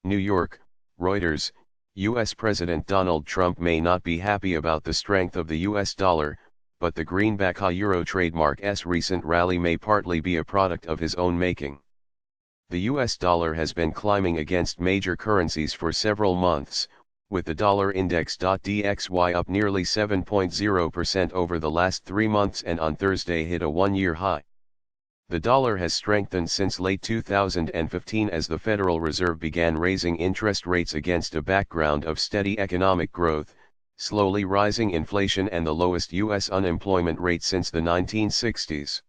New York, Reuters. U.S. President Donald Trump may not be happy about the strength of the U.S. dollar, but the greenback euro trademark's recent rally may partly be a product of his own making. The U.S. dollar has been climbing against major currencies for several months, with the dollar index.DXY up nearly 7.0% over the last 3 months and on Thursday hit a one-year high. The dollar has strengthened since late 2015 as the Federal Reserve began raising interest rates against a background of steady economic growth, slowly rising inflation and the lowest U.S. unemployment rate since the 1960s.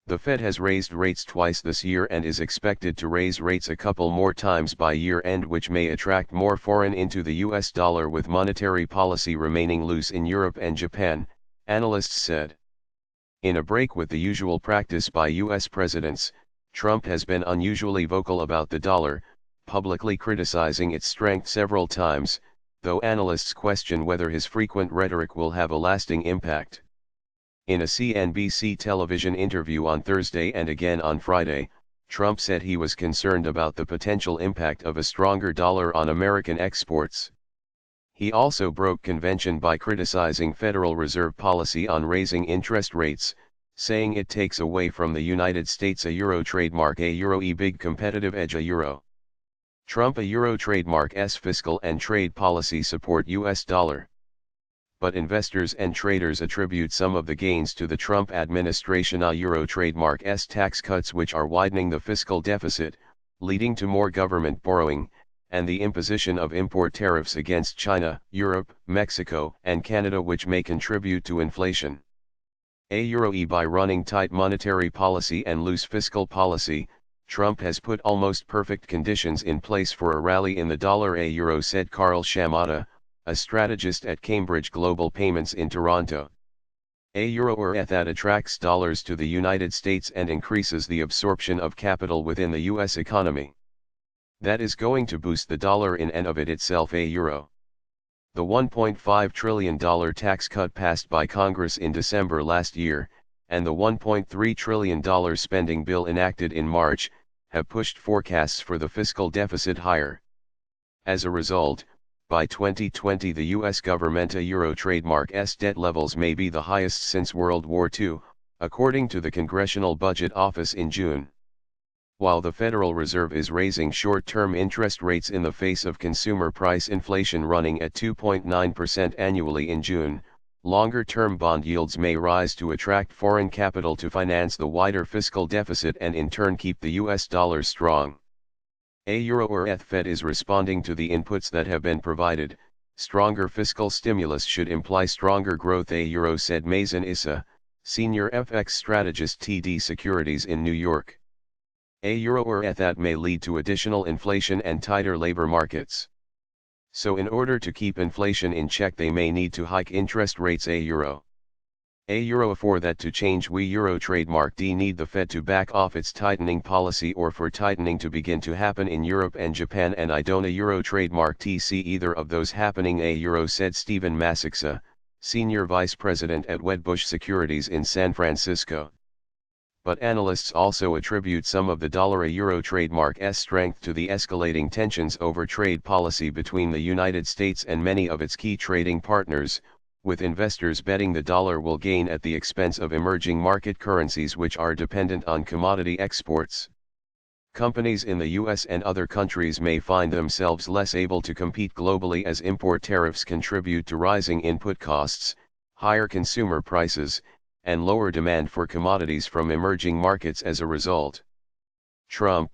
The Fed has raised rates twice this year and is expected to raise rates a couple more times by year-end, which may attract more foreign into the U.S. dollar, with monetary policy remaining loose in Europe and Japan, analysts said. In a break with the usual practice by U.S. presidents, Trump has been unusually vocal about the dollar, publicly criticizing its strength several times, though analysts question whether his frequent rhetoric will have a lasting impact. In a CNBC television interview on Thursday and again on Friday, Trump said he was concerned about the potential impact of a stronger dollar on American exports. He also broke convention by criticizing Federal Reserve policy on raising interest rates, saying it takes away from the United States a euro trademark a big competitive edge a euro. Trump a euro trademark's fiscal and trade policy support U.S. dollar. But investors and traders attribute some of the gains to the Trump administration a euro trademark's tax cuts, which are widening the fiscal deficit, leading to more government borrowing, and the imposition of import tariffs against China, Europe, Mexico, and Canada, which may contribute to inflation. By running tight monetary policy and loose fiscal policy, Trump has put almost perfect conditions in place for a rally in the dollar said Carl Shamata, a strategist at Cambridge Global Payments in Toronto. That attracts dollars to the United States and increases the absorption of capital within the U.S. economy. That is going to boost the dollar in and of it itself The $1.5 trillion tax cut passed by Congress in December last year, and the $1.3 trillion spending bill enacted in March, have pushed forecasts for the fiscal deficit higher. As a result, by 2020 the U.S. government a euro trademark's debt levels may be the highest since World War II, according to the Congressional Budget Office in June. While the Federal Reserve is raising short-term interest rates in the face of consumer price inflation running at 2.9% annually in June, longer-term bond yields may rise to attract foreign capital to finance the wider fiscal deficit and in turn keep the U.S. dollar strong. Fed is responding to the inputs that have been provided. Stronger fiscal stimulus should imply stronger growth said Mazen Issa, senior FX strategist TD Securities in New York. That may lead to additional inflation and tighter labor markets. So in order to keep inflation in check they may need to hike interest rates For that to change we euro trademark need the Fed to back off its tightening policy or for tightening to begin to happen in Europe and Japan, and I don't a euro trademark see either of those happening said Stephen Masiksa, senior vice president at Wedbush Securities in San Francisco. But analysts also attribute some of the dollar-euro trademark's strength to the escalating tensions over trade policy between the United States and many of its key trading partners, with investors betting the dollar will gain at the expense of emerging market currencies which are dependent on commodity exports. Companies in the U.S. and other countries may find themselves less able to compete globally as import tariffs contribute to rising input costs, higher consumer prices, and lower demand for commodities from emerging markets as a result. Trump,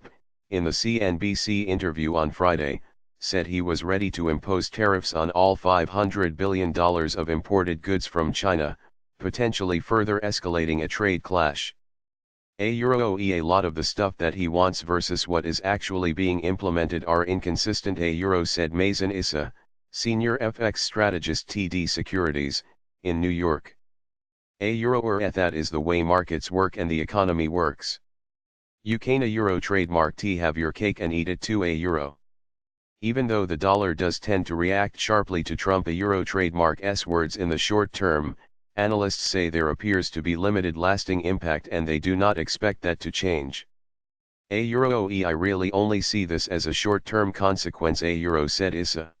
in the CNBC interview on Friday, said he was ready to impose tariffs on all $500 billion of imported goods from China, potentially further escalating a trade clash. A lot of the stuff that he wants versus what is actually being implemented are inconsistent said Mazen Issa, senior FX strategist TD Securities, in New York. That is the way markets work and the economy works. You can't a euro trademark have your cake and eat it too euro. Even though the dollar does tend to react sharply to Trump a euro trademark's words in the short term, analysts say there appears to be limited lasting impact and they do not expect that to change. A euro I really only see this as a short-term consequence, a euro said Issa.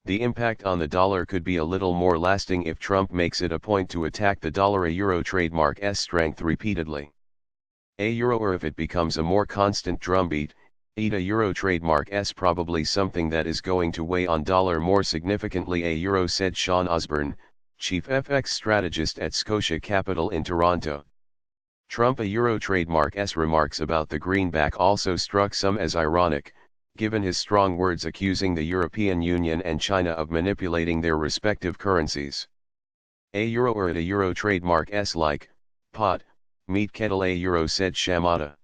The impact on the dollar could be a little more lasting if Trump makes it a point to attack the dollar a euro trademark's strength repeatedly. A euro, or if it becomes a more constant drumbeat, a euro trademark's probably something that is going to weigh on dollar more significantly, a euro said Sean Osborne, chief FX strategist at Scotia Capital in Toronto. Trump a euro trademark's remarks about the greenback also struck some as ironic, given his strong words accusing the European Union and China of manipulating their respective currencies. A euro, or at a euro trademark's like pot, meat kettle, a euro said Shamata.